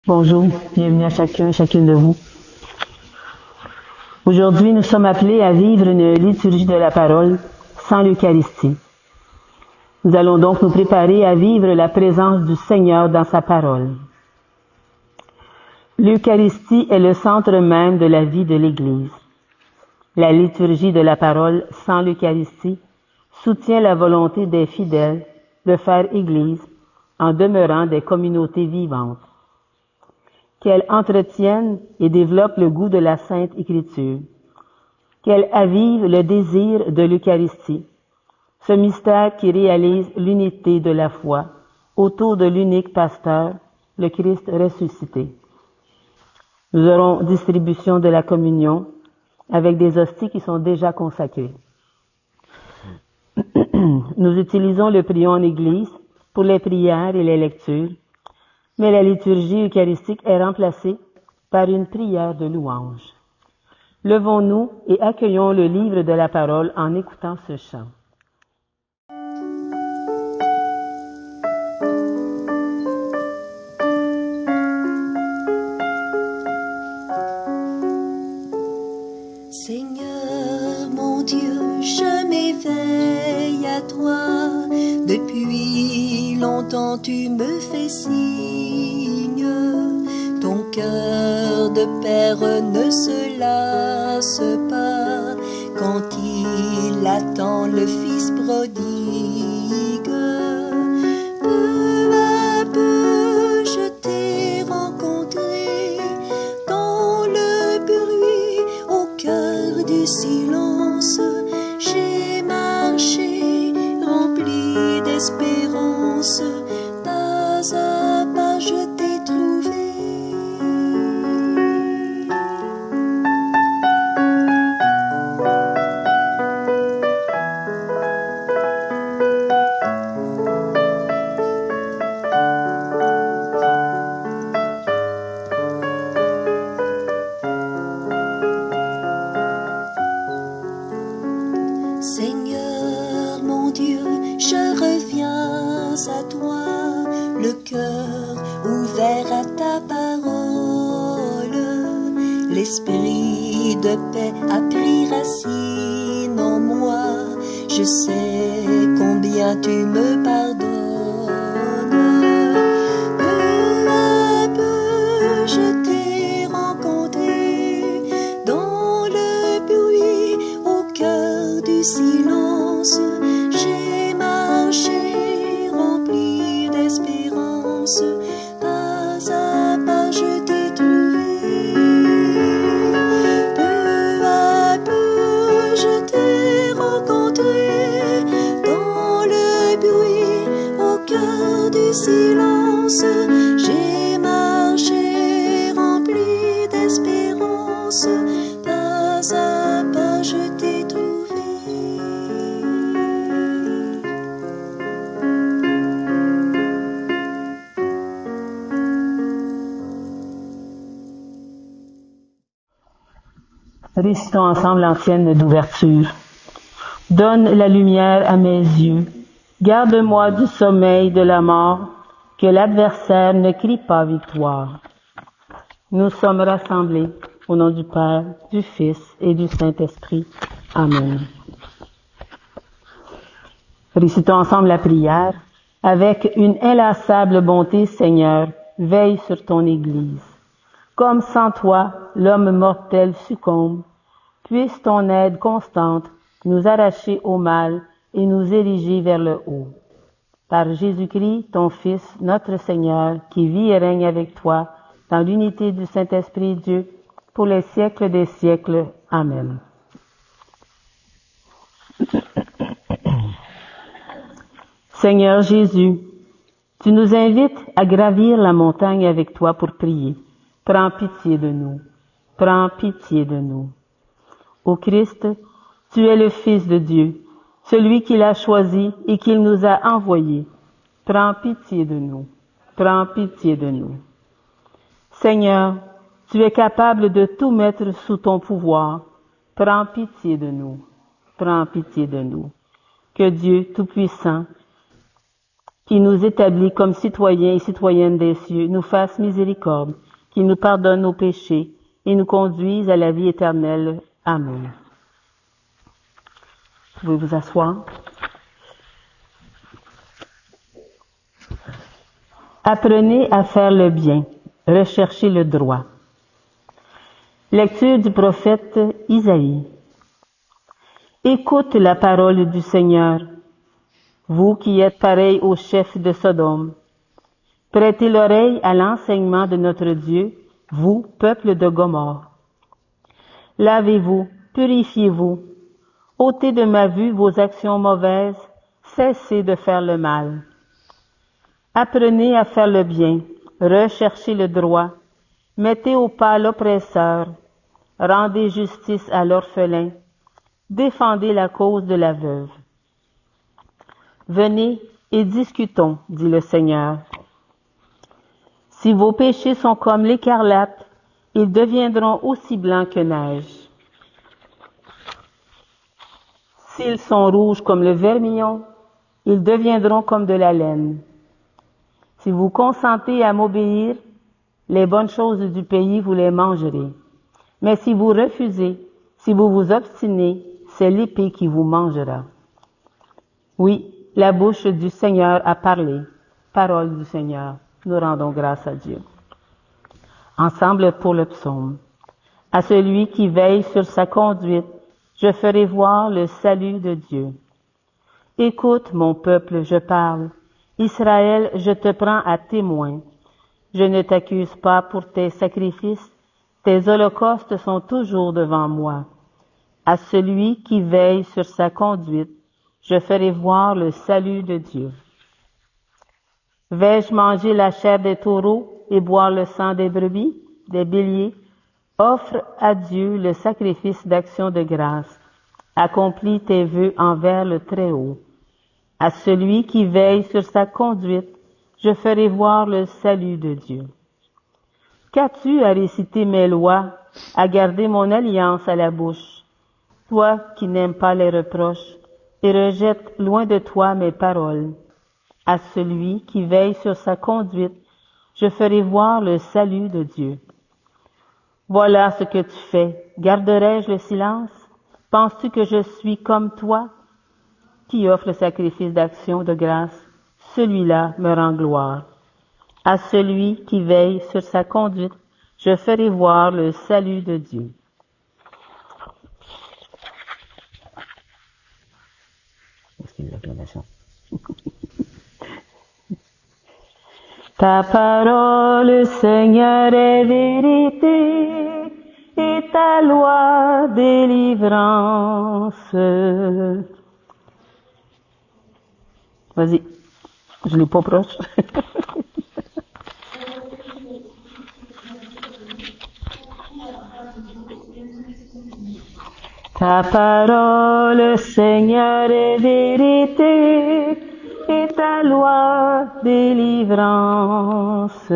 Bonjour, bienvenue à chacun et chacune de vous. Aujourd'hui, nous sommes appelés à vivre une liturgie de la parole sans l'Eucharistie. Nous allons donc nous préparer à vivre la présence du Seigneur dans sa parole. L'Eucharistie est le centre même de la vie de l'Église. La liturgie de la parole sans l'Eucharistie soutient la volonté des fidèles de faire Église en demeurant des communautés vivantes. Qu'elle entretienne et développe le goût de la Sainte Écriture, qu'elle avive le désir de l'Eucharistie, ce mystère qui réalise l'unité de la foi autour de l'unique pasteur, le Christ ressuscité. Nous aurons distribution de la communion avec des hosties qui sont déjà consacrées. Nous utilisons le prion en Église pour les prières et les lectures, mais la liturgie eucharistique est remplacée par une prière de louange. Levons-nous et accueillons le livre de la parole en écoutant ce chant. Seigneur mon Dieu, je m'éveille à toi. Depuis longtemps tu me fais signe. Ton cœur de père ne se lasse pas quand il attend le Fils prodigue. Peu à peu je t'ai rencontré dans le bruit, au cœur du silence. J'ai marché rempli d'espérance, pas à pas je t'ai trouvé. Seigneur mon Dieu, je reviens à toi, le cœur ouvert à ta parole. L'esprit de paix a pris racine en moi, je sais combien tu me pardonnes. Peu à peu je t'ai rencontré dans le bruit, au cœur du silence. J'ai marché rempli d'espérance, pas à pas je t'ai trouvé. Peu à peu je t'ai rencontré dans le bruit, au cœur du silence. J'ai marché rempli d'espérance, pas à pas je t'ai trouvé. Récitons ensemble l'ancienne d'ouverture. Donne la lumière à mes yeux, garde-moi du sommeil de la mort, que l'adversaire ne crie pas victoire. Nous sommes rassemblés au nom du Père, du Fils et du Saint-Esprit. Amen. Récitons ensemble la prière. Avec une inlassable bonté, Seigneur, veille sur ton Église. Comme sans toi, l'homme mortel succombe, puisse ton aide constante nous arracher au mal et nous ériger vers le haut. Par Jésus-Christ, ton Fils, notre Seigneur, qui vit et règne avec toi, dans l'unité du Saint-Esprit Dieu, pour les siècles des siècles. Amen. Seigneur Jésus, tu nous invites à gravir la montagne avec toi pour prier. Prends pitié de nous. Prends pitié de nous. Ô Christ, tu es le Fils de Dieu, celui qu'il a choisi et qu'il nous a envoyé. Prends pitié de nous. Prends pitié de nous. Seigneur, tu es capable de tout mettre sous ton pouvoir. Prends pitié de nous. Prends pitié de nous. Que Dieu Tout-Puissant qui nous établit comme citoyens et citoyennes des cieux, nous fasse miséricorde, qui nous pardonne nos péchés et nous conduise à la vie éternelle. Amen. Vous pouvez vous asseoir. Apprenez à faire le bien, recherchez le droit. Lecture du prophète Isaïe. Écoute la parole du Seigneur, vous qui êtes pareils au chef de Sodome. Prêtez l'oreille à l'enseignement de notre Dieu, vous, peuple de Gomorrhe. Lavez-vous, purifiez-vous, ôtez de ma vue vos actions mauvaises, cessez de faire le mal. Apprenez à faire le bien, recherchez le droit, mettez au pas l'oppresseur, rendez justice à l'orphelin, défendez la cause de la veuve. Venez et discutons, dit le Seigneur. Si vos péchés sont comme l'écarlate, ils deviendront aussi blancs que neige. S'ils sont rouges comme le vermillon, ils deviendront comme de la laine. Si vous consentez à m'obéir, les bonnes choses du pays, vous les mangerez. Mais si vous refusez, si vous vous obstinez, c'est l'épée qui vous mangera. Oui, la bouche du Seigneur a parlé. Parole du Seigneur. Nous rendons grâce à Dieu. Ensemble pour le psaume. À celui qui veille sur sa conduite, je ferai voir le salut de Dieu. Écoute, mon peuple, je parle. Israël, je te prends à témoin. Je ne t'accuse pas pour tes sacrifices, tes holocaustes sont toujours devant moi. À celui qui veille sur sa conduite, je ferai voir le salut de Dieu. Vais-je manger la chair des taureaux et boire le sang des brebis, des béliers? Offre à Dieu le sacrifice d'action de grâce. Accomplis tes vœux envers le Très-Haut. À celui qui veille sur sa conduite, je ferai voir le salut de Dieu. Qu'as-tu à réciter mes lois, à garder mon alliance à la bouche? Toi qui n'aimes pas les reproches et rejettes loin de toi mes paroles. À celui qui veille sur sa conduite, je ferai voir le salut de Dieu. Voilà ce que tu fais. Garderai-je le silence? Penses-tu que je suis comme toi? Qui offre le sacrifice d'action de grâce, celui-là me rend gloire. À celui qui veille sur sa conduite, je ferai voir le salut de Dieu. Ta parole, Seigneur, est vérité, et ta loi délivrance. Vas-y, je l'ai pas proche. Ta parole, Seigneur, est vérité, et ta loi délivrance.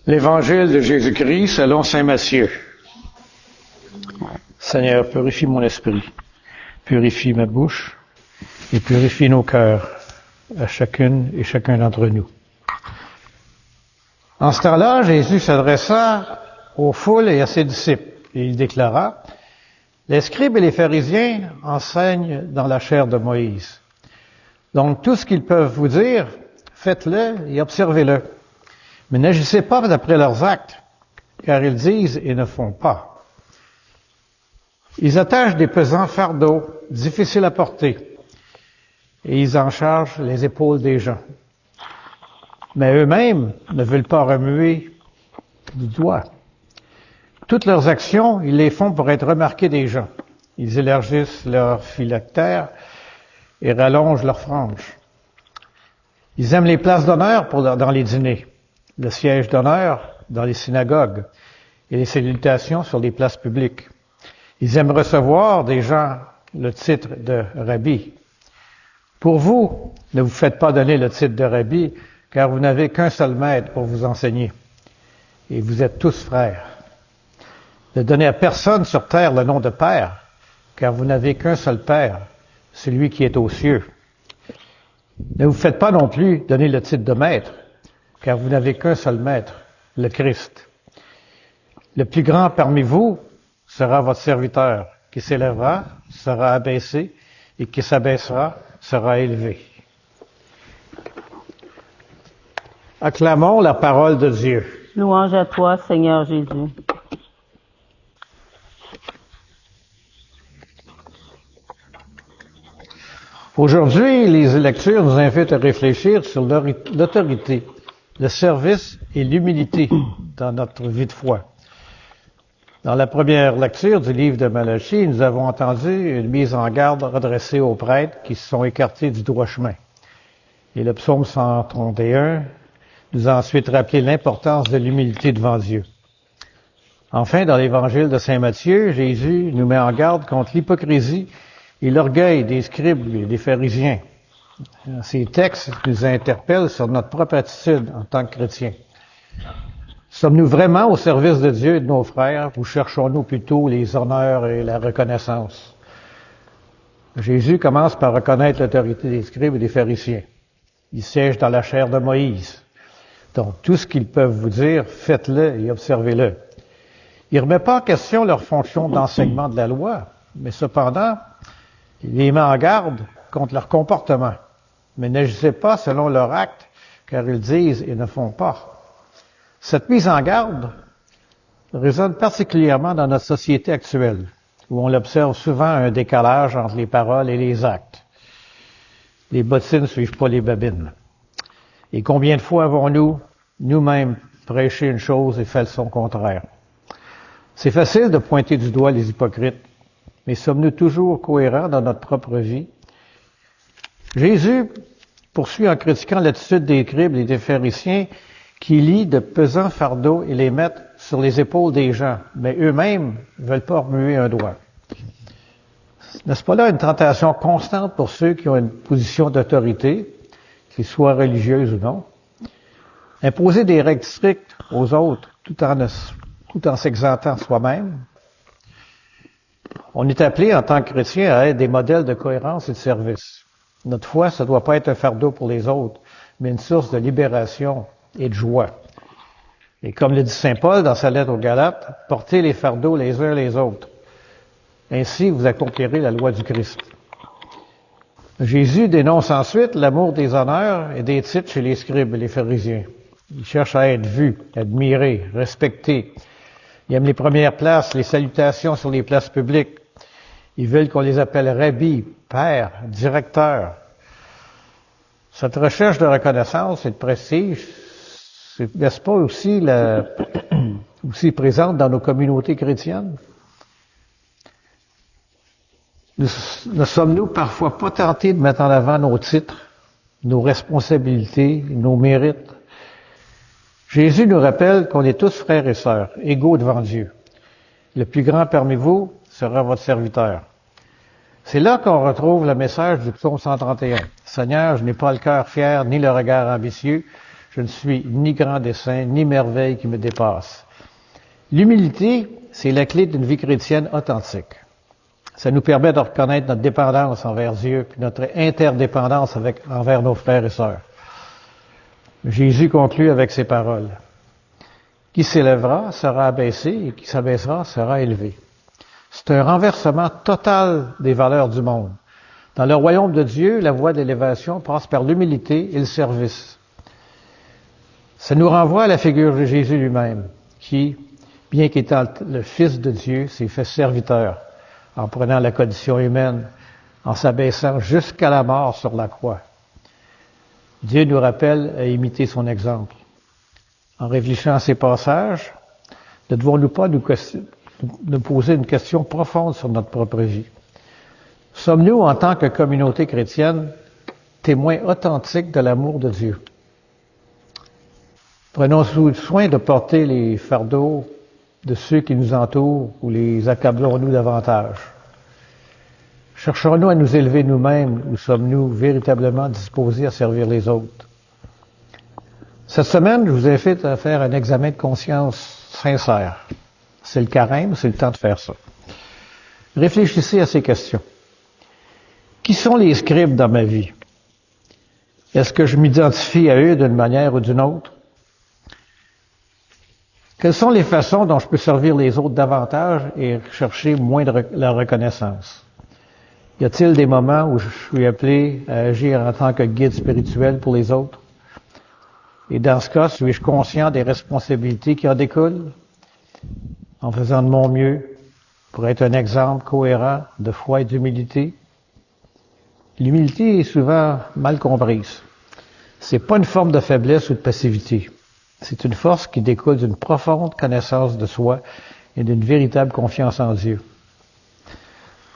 L'Évangile de Jésus-Christ selon saint Matthieu. Seigneur, purifie mon esprit, purifie ma bouche et purifie nos cœurs, à chacune et chacun d'entre nous. En ce temps-là, Jésus s'adressa aux foules et à ses disciples, et il déclara, « Les scribes et les pharisiens enseignent dans la chair de Moïse. Donc tout ce qu'ils peuvent vous dire, faites-le et observez-le. Mais n'agissez pas d'après leurs actes, car ils disent et ne font pas. Ils attachent des pesants fardeaux, difficiles à porter, et ils en chargent les épaules des gens. Mais eux-mêmes ne veulent pas remuer du doigt. Toutes leurs actions, ils les font pour être remarqués des gens. Ils élargissent leurs phylactères et rallongent leurs franges. Ils aiment les places d'honneur dans les dîners, le siège d'honneur dans les synagogues et les salutations sur les places publiques. Ils aiment recevoir des gens le titre de rabbi. Pour vous, ne vous faites pas donner le titre de rabbi, car vous n'avez qu'un seul maître pour vous enseigner, et vous êtes tous frères. Ne donnez à personne sur terre le nom de Père, car vous n'avez qu'un seul Père, celui qui est aux cieux. Ne vous faites pas non plus donner le titre de maître, car vous n'avez qu'un seul maître, le Christ. Le plus grand parmi vous sera votre serviteur, qui s'élèvera, sera abaissé, et qui s'abaissera, sera élevé. Acclamons la parole de Dieu. Louange à toi, Seigneur Jésus. Aujourd'hui, les lectures nous invitent à réfléchir sur l'autorité, le service et l'humilité dans notre vie de foi. Dans la première lecture du livre de Malachie, nous avons entendu une mise en garde adressée aux prêtres qui se sont écartés du droit chemin. Et le psaume 131 nous a ensuite rappelé l'importance de l'humilité devant Dieu. Enfin, dans l'évangile de Saint Matthieu, Jésus nous met en garde contre l'hypocrisie et l'orgueil des scribes et des pharisiens. Ces textes nous interpellent sur notre propre attitude en tant que chrétiens. Sommes-nous vraiment au service de Dieu et de nos frères, ou cherchons-nous plutôt les honneurs et la reconnaissance? Jésus commence par reconnaître l'autorité des scribes et des pharisiens. Ils siègent dans la chair de Moïse. Donc, tout ce qu'ils peuvent vous dire, faites-le et observez-le. Il ne remet pas en question leur fonction d'enseignement de la loi, mais cependant, il les met en garde contre leur comportement. Mais n'agissez pas selon leur acte, car ils disent et ne font pas. Cette mise en garde résonne particulièrement dans notre société actuelle, où on observe souvent un décalage entre les paroles et les actes. Les bottines ne suivent pas les babines. Et combien de fois avons-nous, nous-mêmes, prêché une chose et fait son contraire? C'est facile de pointer du doigt les hypocrites, mais sommes-nous toujours cohérents dans notre propre vie? Jésus poursuit en critiquant l'attitude des scribes et des pharisiens qui lient de pesants fardeaux et les mettent sur les épaules des gens, mais eux-mêmes ne veulent pas remuer un doigt. N'est-ce pas là une tentation constante pour ceux qui ont une position d'autorité, qu'ils soient religieuses ou non? Imposer des règles strictes aux autres tout en s'exemptant soi-même. On est appelé en tant que chrétien à être des modèles de cohérence et de service. Notre foi, ça ne doit pas être un fardeau pour les autres, mais une source de libération et de joie. Et comme le dit Saint Paul dans sa lettre aux Galates, portez les fardeaux les uns les autres. Ainsi, vous accomplirez la loi du Christ. Jésus dénonce ensuite l'amour des honneurs et des titres chez les scribes et les pharisiens. Ils cherchent à être vus, admirés, respectés. Ils aiment les premières places, les salutations sur les places publiques. Ils veulent qu'on les appelle rabbi, père, directeur. Cette recherche de reconnaissance et de prestige, n'est-ce pas aussi présente dans nos communautés chrétiennes? Ne sommes-nous parfois pas tentés de mettre en avant nos titres, nos responsabilités, nos mérites? Jésus nous rappelle qu'on est tous frères et sœurs, égaux devant Dieu. Le plus grand parmi vous sera votre serviteur. C'est là qu'on retrouve le message du psaume 131. Seigneur, je n'ai pas le cœur fier, ni le regard ambitieux. Je ne suis ni grand dessein, ni merveille qui me dépasse. L'humilité, c'est la clé d'une vie chrétienne authentique. Ça nous permet de reconnaître notre dépendance envers Dieu, puis notre interdépendance envers nos frères et sœurs. Jésus conclut avec ces paroles. Qui s'élèvera sera abaissé, et qui s'abaissera sera élevé. C'est un renversement total des valeurs du monde. Dans le royaume de Dieu, la voie de l'élévation passe par l'humilité et le service. Ça nous renvoie à la figure de Jésus lui-même, qui, bien qu'étant le Fils de Dieu, s'est fait serviteur, en prenant la condition humaine, en s'abaissant jusqu'à la mort sur la croix. Dieu nous rappelle à imiter son exemple. En réfléchissant à ces passages, ne devons-nous pas nous poser une question profonde sur notre propre vie? Sommes-nous, en tant que communauté chrétienne, témoins authentiques de l'amour de Dieu? Prenons soin de porter les fardeaux de ceux qui nous entourent ou les accablons-nous davantage? Cherchons-nous à nous élever nous-mêmes ou sommes-nous véritablement disposés à servir les autres? Cette semaine, je vous invite à faire un examen de conscience sincère. C'est le carême, c'est le temps de faire ça. Réfléchissez à ces questions. Qui sont les scribes dans ma vie? Est-ce que je m'identifie à eux d'une manière ou d'une autre? Quelles sont les façons dont je peux servir les autres davantage et chercher moins de la reconnaissance? Y a-t-il des moments où je suis appelé à agir en tant que guide spirituel pour les autres? Et dans ce cas, suis-je conscient des responsabilités qui en découlent? En faisant de mon mieux pour être un exemple cohérent de foi et d'humilité? L'humilité est souvent mal comprise. C'est pas une forme de faiblesse ou de passivité. C'est une force qui découle d'une profonde connaissance de soi et d'une véritable confiance en Dieu.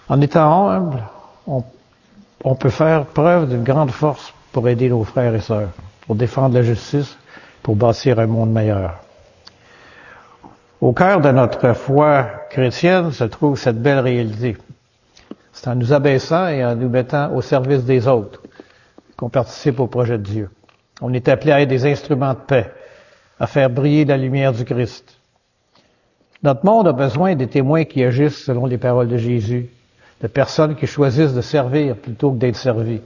En étant humble, on peut faire preuve d'une grande force pour aider nos frères et sœurs, pour défendre la justice, pour bâtir un monde meilleur. Au cœur de notre foi chrétienne se trouve cette belle réalité. C'est en nous abaissant et en nous mettant au service des autres qu'on participe au projet de Dieu. On est appelé à être des instruments de paix, à faire briller la lumière du Christ. Notre monde a besoin des témoins qui agissent selon les paroles de Jésus, de personnes qui choisissent de servir plutôt que d'être servis.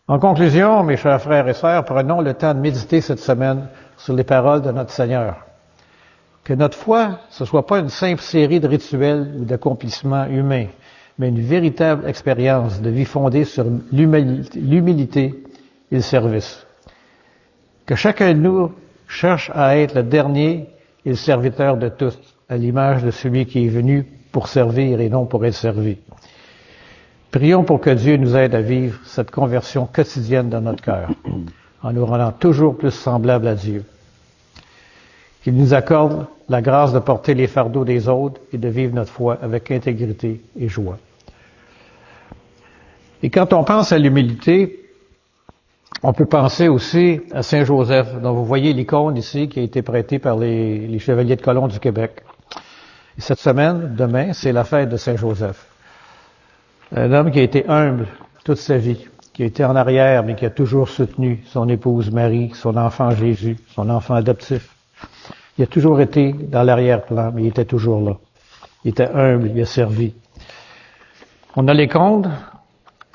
En conclusion, mes chers frères et sœurs, prenons le temps de méditer cette semaine sur les paroles de notre Seigneur. Que notre foi, ce soit pas une simple série de rituels ou d'accomplissements humains, mais une véritable expérience de vie fondée sur l'humilité et le service. Que chacun de nous cherche à être le dernier et le serviteur de tous, à l'image de celui qui est venu pour servir et non pour être servi. Prions pour que Dieu nous aide à vivre cette conversion quotidienne dans notre cœur, en nous rendant toujours plus semblables à Dieu. Qu'il nous accorde la grâce de porter les fardeaux des autres et de vivre notre foi avec intégrité et joie. Et quand on pense à l'humilité, on peut penser aussi à Saint Joseph, dont vous voyez l'icône ici qui a été prêtée par les Chevaliers de Colomb du Québec. Et cette semaine, demain, c'est la fête de Saint Joseph. Un homme qui a été humble toute sa vie, qui a été en arrière, mais qui a toujours soutenu son épouse Marie, son enfant Jésus, son enfant adoptif. Il a toujours été dans l'arrière-plan, mais il était toujours là. Il était humble, il a servi. On a les comptes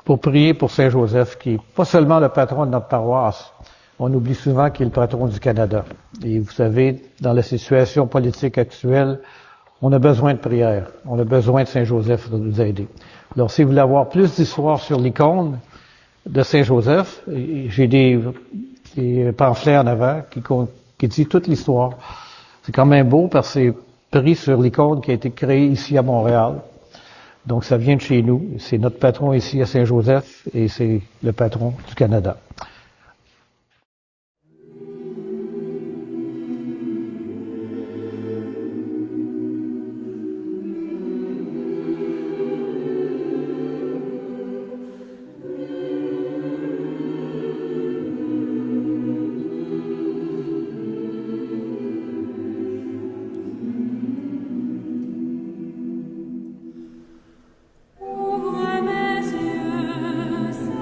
pour prier pour Saint Joseph, qui est pas seulement le patron de notre paroisse. On oublie souvent qu'il est le patron du Canada. Et vous savez, dans la situation politique actuelle, on a besoin de prière. On a besoin de Saint Joseph de nous aider. Alors, si vous voulez avoir plus d'histoires sur l'icône de Saint Joseph, j'ai des pamphlets en avant qui dit toute l'histoire. C'est quand même beau parce que c'est pris sur l'icône qui a été créée ici à Montréal. Donc, ça vient de chez nous. C'est notre patron ici à Saint-Joseph et c'est le patron du Canada. Ouvre mes yeux, Seigneur.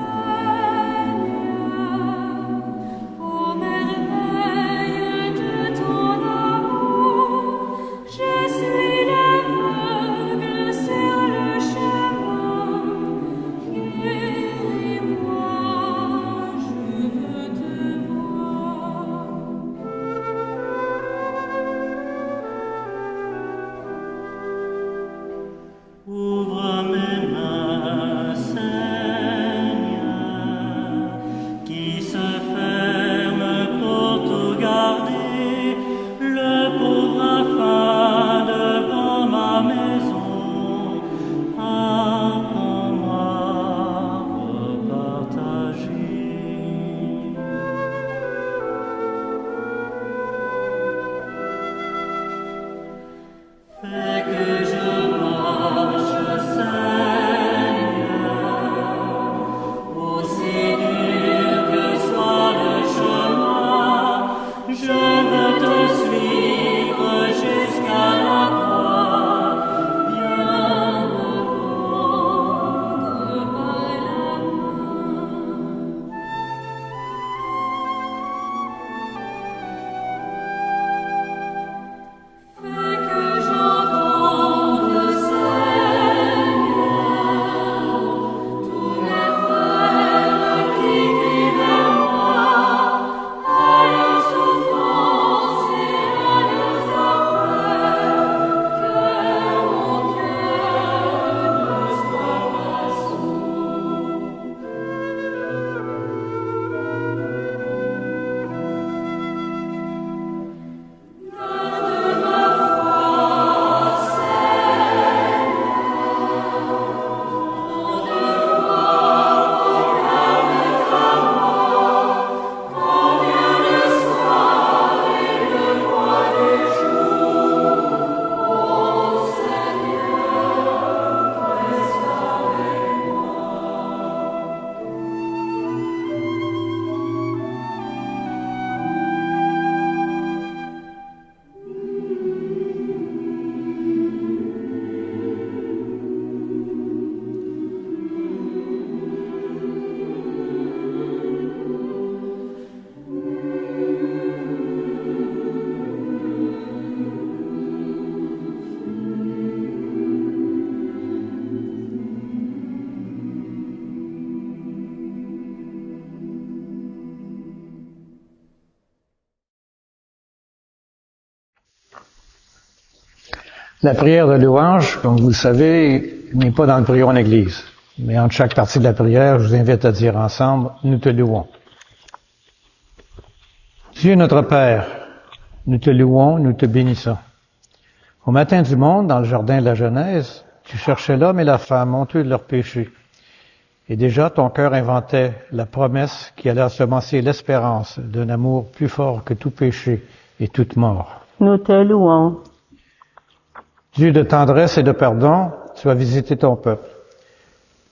La prière de louange, comme vous le savez, n'est pas dans le prion en Église. Mais entre chaque partie de la prière, je vous invite à dire ensemble, nous te louons. Dieu notre Père, nous te louons, nous te bénissons. Au matin du monde, dans le jardin de la Genèse, tu cherchais l'homme et la femme honteux de leurs péchés. Et déjà, ton cœur inventait la promesse qui allait semencer l'espérance d'un amour plus fort que tout péché et toute mort. Nous te louons. Dieu de tendresse et de pardon, tu as visité ton peuple.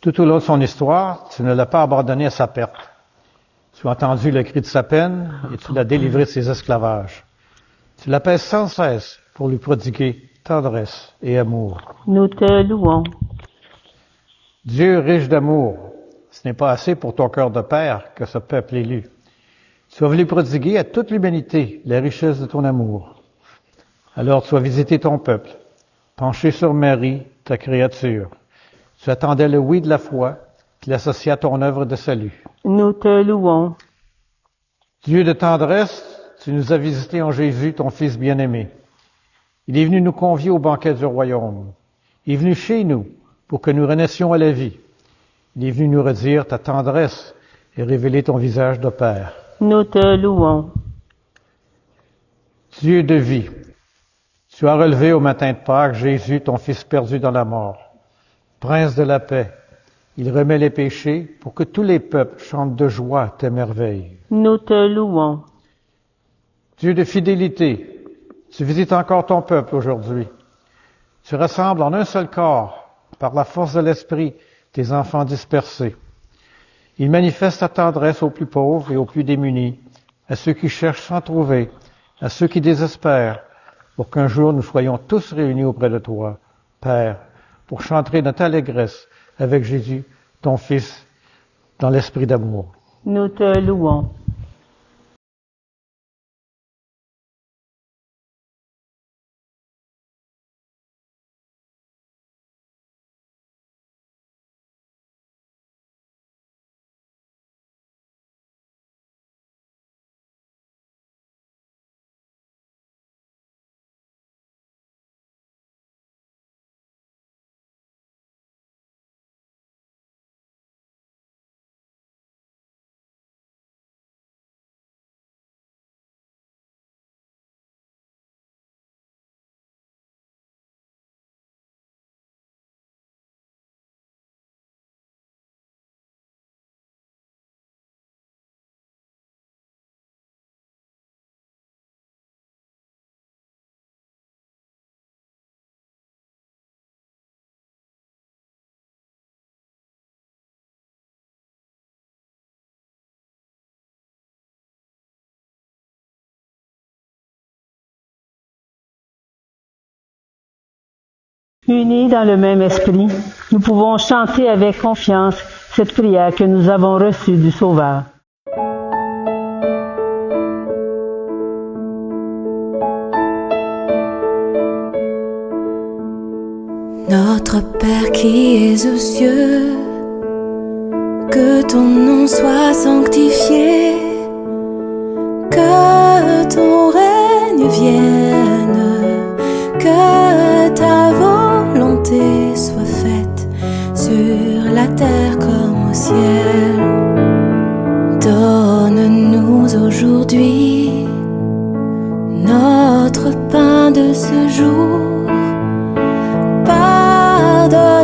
Tout au long de son histoire, tu ne l'as pas abandonné à sa perte. Tu as entendu le cri de sa peine et tu l'as délivré de ses esclavages. Tu l'appelles sans cesse pour lui prodiguer tendresse et amour. Nous te louons. Dieu riche d'amour, ce n'est pas assez pour ton cœur de père que ce peuple élu. Tu as voulu prodiguer à toute l'humanité la richesse de ton amour. Alors tu as visité ton peuple, penché sur Marie, ta créature. Tu attendais le oui de la foi qui l'associait à ton œuvre de salut. Nous te louons. Dieu de tendresse, tu nous as visités en Jésus, ton Fils bien-aimé. Il est venu nous convier au banquet du royaume. Il est venu chez nous pour que nous renaissions à la vie. Il est venu nous redire ta tendresse et révéler ton visage de Père. Nous te louons. Dieu de vie, tu as relevé au matin de Pâques Jésus, ton Fils perdu dans la mort. Prince de la paix, il remet les péchés pour que tous les peuples chantent de joie tes merveilles. Nous te louons. Dieu de fidélité, tu visites encore ton peuple aujourd'hui. Tu rassembles en un seul corps, par la force de l'Esprit, tes enfants dispersés. Il manifeste ta tendresse aux plus pauvres et aux plus démunis, à ceux qui cherchent sans trouver, à ceux qui désespèrent, pour qu'un jour nous soyons tous réunis auprès de toi, Père, pour chanter notre allégresse avec Jésus, ton Fils, dans l'esprit d'amour. Nous te louons. Unis dans le même esprit, nous pouvons chanter avec confiance cette prière que nous avons reçue du Sauveur. Notre Père qui es aux cieux, que ton nom soit sanctifié, que ton règne vienne, que ta volonté soit faite sur la terre comme au ciel. Donne-nous aujourd'hui notre pain de ce jour. Pardonne-nous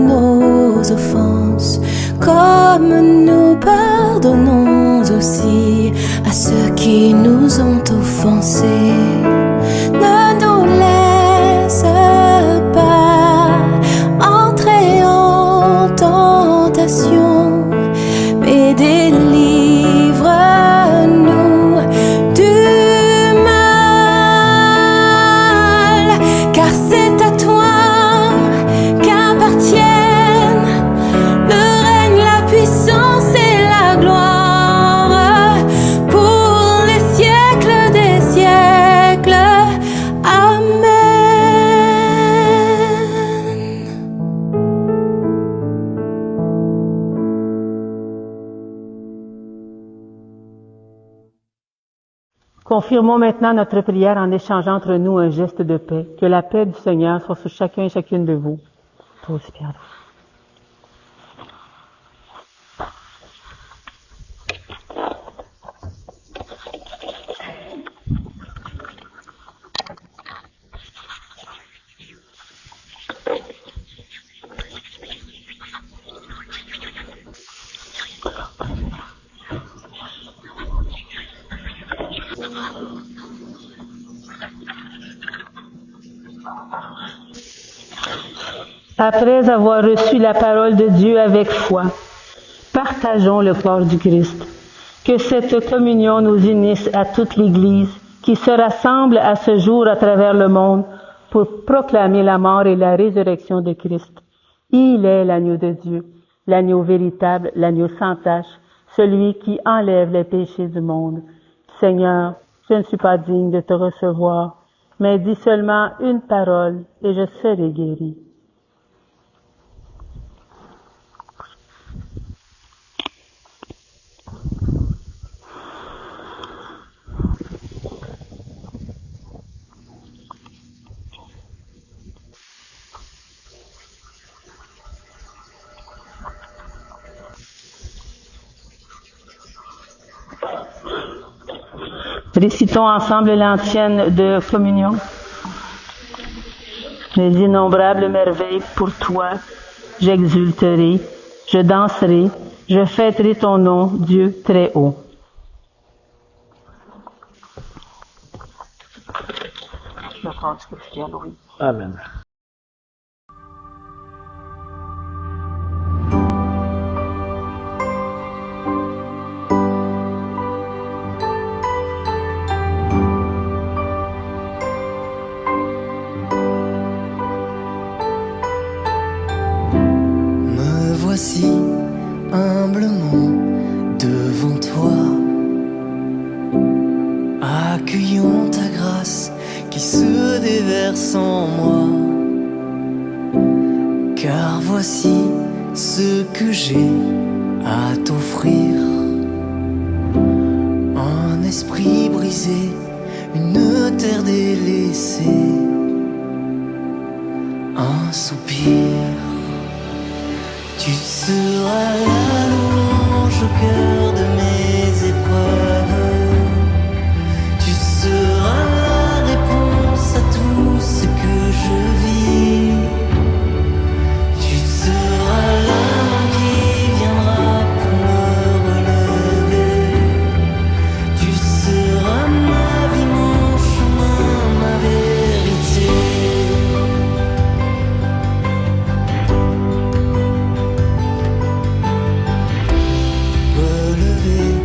nos offenses, comme nous pardonnons aussi à ceux qui nous ont offensés. Ne nous laisse pas entrer en tentation, mais délivre-nous du mal, car c'est à toi qu'appartiennent le règne, la puissance et la gloire pour les siècles des siècles. Amen. Confirmons maintenant notre prière en échangeant entre nous un geste de paix. Que la paix du Seigneur soit sur chacun et chacune de vous. Toi aussi, Pierre. Après avoir reçu la parole de Dieu avec foi, partageons le corps du Christ. Que cette communion nous unisse à toute l'Église qui se rassemble à ce jour à travers le monde pour proclamer la mort et la résurrection de Christ. Il est l'agneau de Dieu, l'agneau véritable, l'agneau sans tache, celui qui enlève les péchés du monde. Seigneur, je ne suis pas digne de te recevoir, mais dis seulement une parole et je serai guéri. Récitons ensemble l'antienne de communion. Les innombrables merveilles pour toi, j'exulterai, je danserai, je fêterai ton nom, Dieu très haut. Amen. Voici humblement devant toi, accueillons ta grâce qui se déverse en moi, car voici ce que j'ai à t'offrir, un esprit brisé, une terre délaissée, un soupir. Tu seras la louange au cœur de mes épreuves. Tu seras la réponse à tout ce que je vis. Tu seras la main qui viendra pour me relever. Tu seras ma vie, mon chemin, ma vérité. Relevé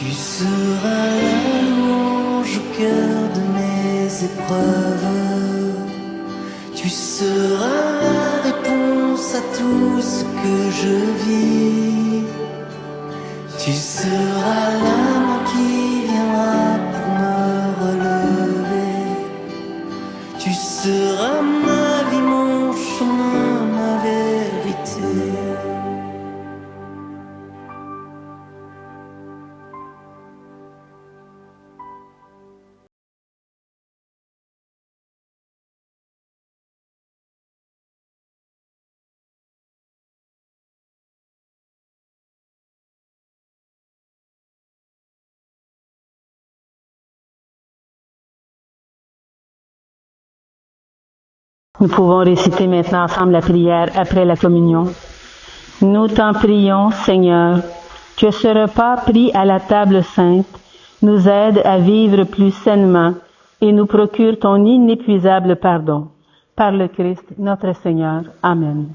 Tu seras la louange au cœur de mes épreuves. Tu seras la réponse à tout ce que je vis. Tu seras la main qui viendra pour me relever. Tu seras ma vie, mon chemin, ma vérité. Nous pouvons réciter maintenant ensemble la prière après la communion. Nous t'en prions, Seigneur, que ce repas pris à la table sainte nous aide à vivre plus sainement et nous procure ton inépuisable pardon. Par le Christ, notre Seigneur. Amen.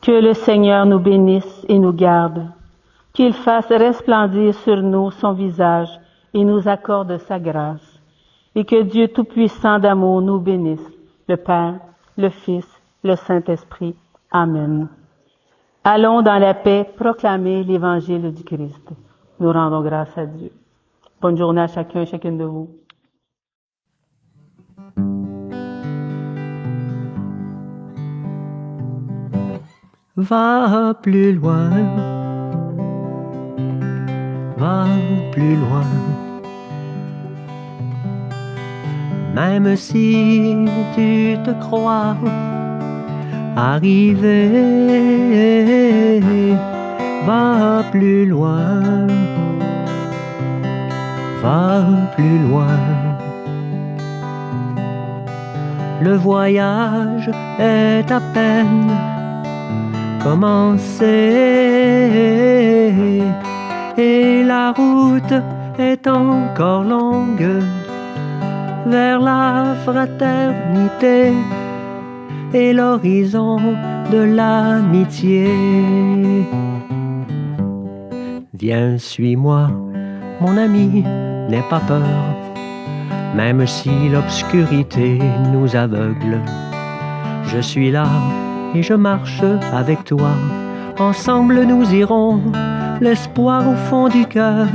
Que le Seigneur nous bénisse et nous garde, qu'il fasse resplendir sur nous son visage et nous accorde sa grâce. Et que Dieu Tout-Puissant d'amour nous bénisse, le Père, le Fils, le Saint-Esprit. Amen. Allons dans la paix proclamer l'Évangile du Christ. Nous rendons grâce à Dieu. Bonne journée à chacun et chacune de vous. Va plus loin, va plus loin. Même si tu te crois arrivé, va plus loin, va plus loin. Le voyage est à peine commencé et la route est encore longue vers la fraternité et l'horizon de l'amitié. Viens, suis-moi, mon ami, n'aie pas peur, même si l'obscurité nous aveugle. Je suis là et je marche avec toi. Ensemble nous irons, l'espoir au fond du cœur,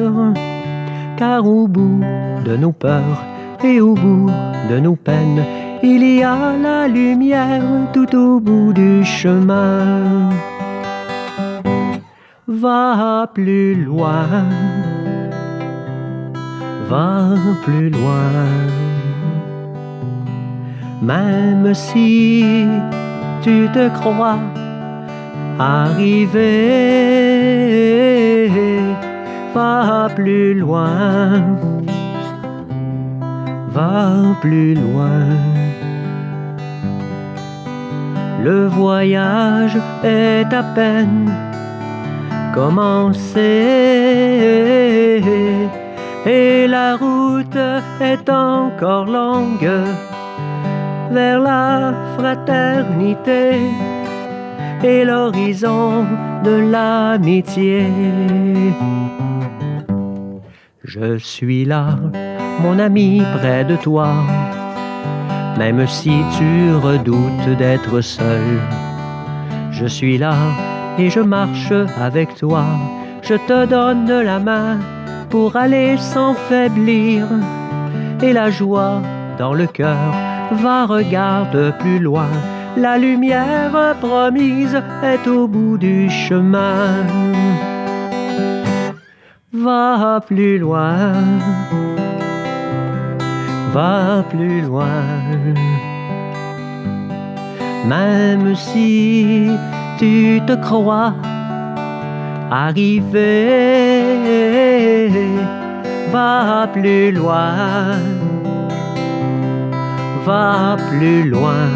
car au bout de nos peurs et au bout de nos peines, il y a la lumière tout au bout du chemin. Va plus loin, va plus loin. Même si tu te crois arrivé, va plus loin, va plus loin. Le voyage est à peine commencé et la route est encore longue vers la fraternité et l'horizon de l'amitié. Je suis là, mon ami, près de toi, même si tu redoutes d'être seul. Je suis là et je marche avec toi. Je te donne la main pour aller sans faiblir. Et la joie dans le cœur, va, regarde plus loin. La lumière promise est au bout du chemin. Va plus loin, va plus loin. Même si tu te crois arrivé, va plus loin, va plus loin.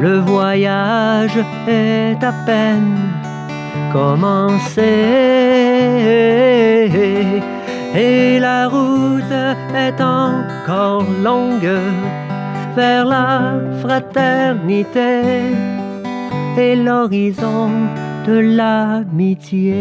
Le voyage est à peine commencé et la route est encore longue vers la fraternité et l'horizon de l'amitié.